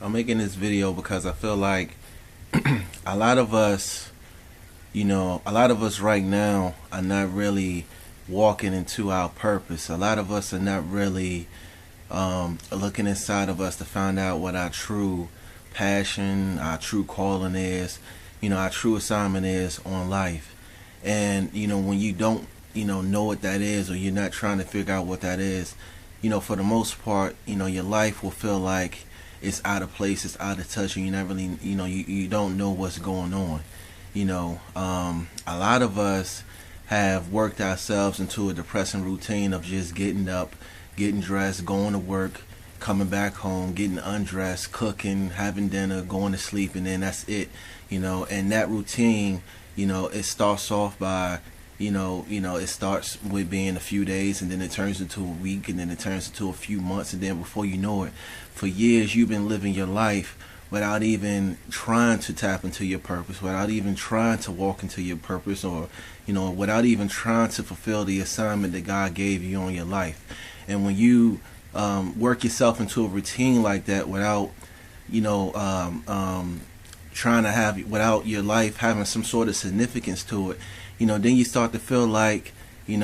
I'm making this video because I feel like a lot of us, a lot of us right now are not really walking into our purpose. A lot of us are not really looking inside of us to find out what our true passion, our true calling is, our true assignment is on life. And, when you don't, know what that is, or you're not trying to figure out what that is, for the most part, your life will feel like it's out of place, it's out of touch, and you not really, you don't know what's going on. A lot of us have worked ourselves into a depressing routine of just getting up, getting dressed, going to work, coming back home, getting undressed, cooking, having dinner, going to sleep, and then that's it. And that routine, it starts off by it starts with being a few days, and then it turns into a week, and then it turns into a few months, and then before you know it, for years you've been living your life without even trying to tap into your purpose, without even trying to walk into your purpose, or without even trying to fulfill the assignment that God gave you on your life. And when you work yourself into a routine like that without trying to have, without your life having some sort of significance to it, then you start to feel like your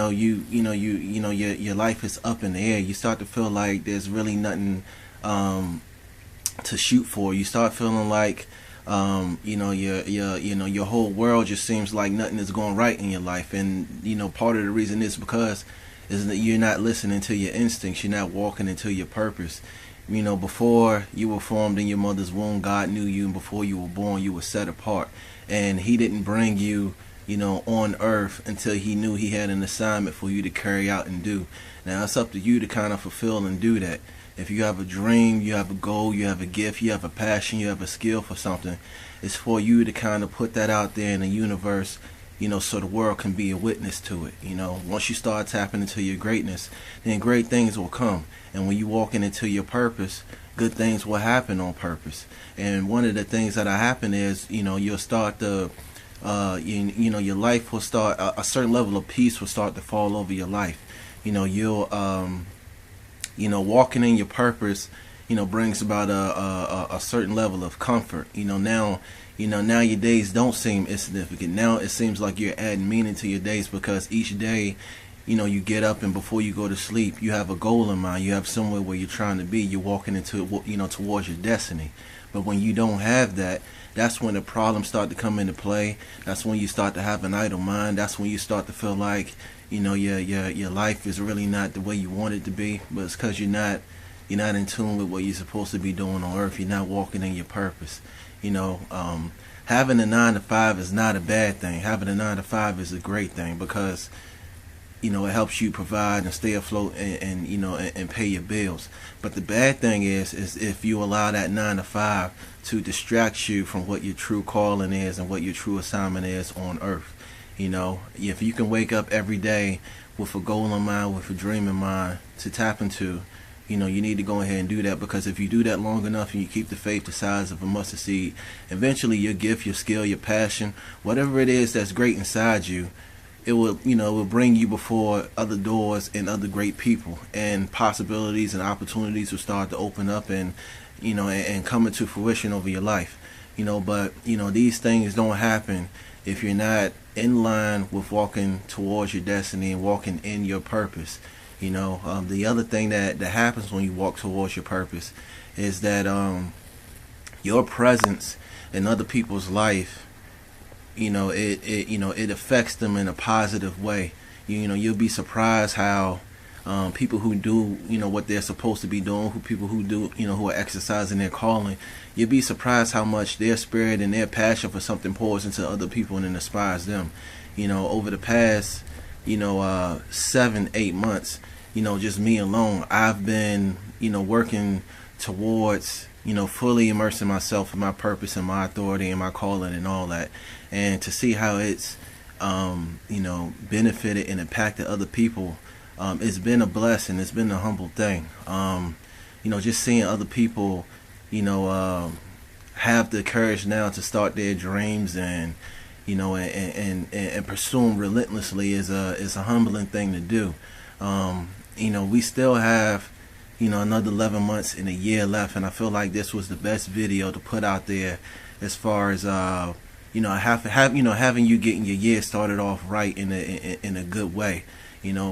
life is up in the air. You start to feel like there's really nothing to shoot for. You start feeling like your whole world just seems like nothing is going right in your life. And part of the reason is because is that you're not listening to your instincts. You're not walking into your purpose. Before you were formed in your mother's womb, God knew you, and before you were born, you were set apart. And He didn't bring you on earth until He knew He had an assignment for you to carry out and do. Now it's up to you to kind of fulfill and do that. If you have a dream, you have a goal, you have a gift, you have a passion, you have a skill for something, it's for you to kind of put that out there in the universe, so the world can be a witness to it. Once you start tapping into your greatness, then great things will come. And when you walking into your purpose, good things will happen on purpose. And one of the things that'll happen is, you'll start to your life will start, a certain level of peace will start to fall over your life. You'll walking in your purpose brings about a certain level of comfort. Now your days don't seem insignificant. Now it seems like you're adding meaning to your days, because each day you get up, and before you go to sleep, you have a goal in mind. You have somewhere where you're trying to be. You're walking into towards your destiny. But when you don't have that, that's when the problems start to come into play. That's when you start to have an idle mind. That's when you start to feel like your life is really not the way you want it to be. But it's because you're not in tune with what you're supposed to be doing on earth. You're not walking in your purpose. Having a 9-to-5 is not a bad thing. Having a 9-to-5 is a great thing, because it helps you provide and stay afloat and pay your bills. But the bad thing is if you allow that 9-to-5 to distract you from what your true calling is and what your true assignment is on earth. If you can wake up every day with a goal in mind, with a dream in mind to tap into, you need to go ahead and do that. Because if you do that long enough and you keep the faith the size of a mustard seed, eventually your gift, your skill, your passion, whatever it is that's great inside you, it will bring you before other doors and other great people, and possibilities and opportunities will start to open up and come into fruition over your life. But these things don't happen if you're not in line with walking towards your destiny and walking in your purpose. The other thing that happens when you walk towards your purpose is that your presence in other people's life, it affects them in a positive way. You'll be surprised how people who do what they're supposed to be doing, who are exercising their calling, you'll be surprised how much their spirit and their passion for something pours into other people and inspires them. Over the past 7-8 months, just me alone, I've been working towards fully immersing myself in my purpose and my authority and my calling and all that. And to see how it's benefited and impacted other people, it's been a blessing. It's been a humble thing. Just seeing other people have the courage now to start their dreams and pursue them relentlessly is a humbling thing to do. We still have another 11 months and a year left, and I feel like this was the best video to put out there as far as having you getting your year started off right in a good way.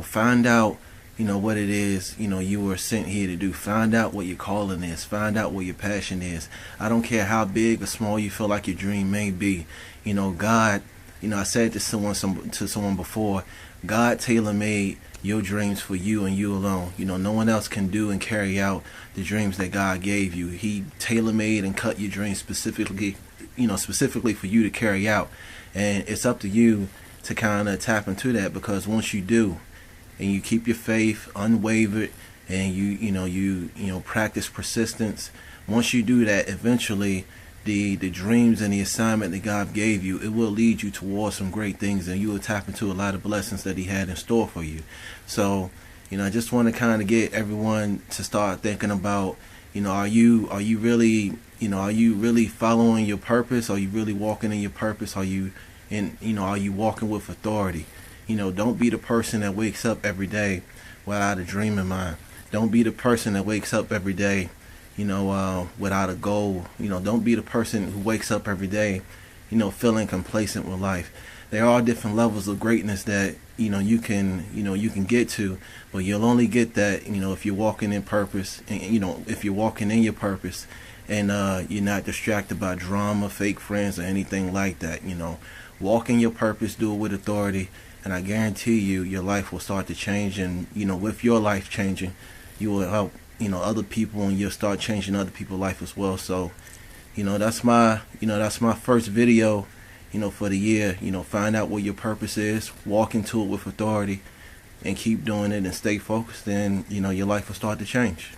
Find out what it is you were sent here to do. Find out what your calling is. Find out what your passion is. I don't care how big or small you feel like your dream may be. God, I said to someone before, God tailor-made your dreams for you and you alone. No one else can do and carry out the dreams that God gave you. He tailor-made and cut your dreams specifically for you to carry out. And it's up to you to kind of tap into that, because once you do, and you keep your faith unwavered, and you practice persistence, once you do that, eventually the dreams and the assignment that God gave you, it will lead you towards some great things, and you will tap into a lot of blessings that He had in store for you. So, I just want to kind of get everyone to start thinking about, are you really following your purpose? Are you really walking in your purpose? Are you walking with authority? Don't be the person that wakes up every day without a dream in mind. Don't be the person that wakes up every day without a goal. Don't be the person who wakes up every day feeling complacent with life. There are different levels of greatness that you can get to, but you'll only get that if you're walking in purpose, and if you're walking in your purpose, and you're not distracted by drama, fake friends, or anything like that. Walk in your purpose, do it with authority, and I guarantee you your life will start to change. And with your life changing, you will help other people, and you'll start changing other people's life as well. So that's my first video for the year. Find out what your purpose is, walk into it with authority, and keep doing it and stay focused, and your life will start to change.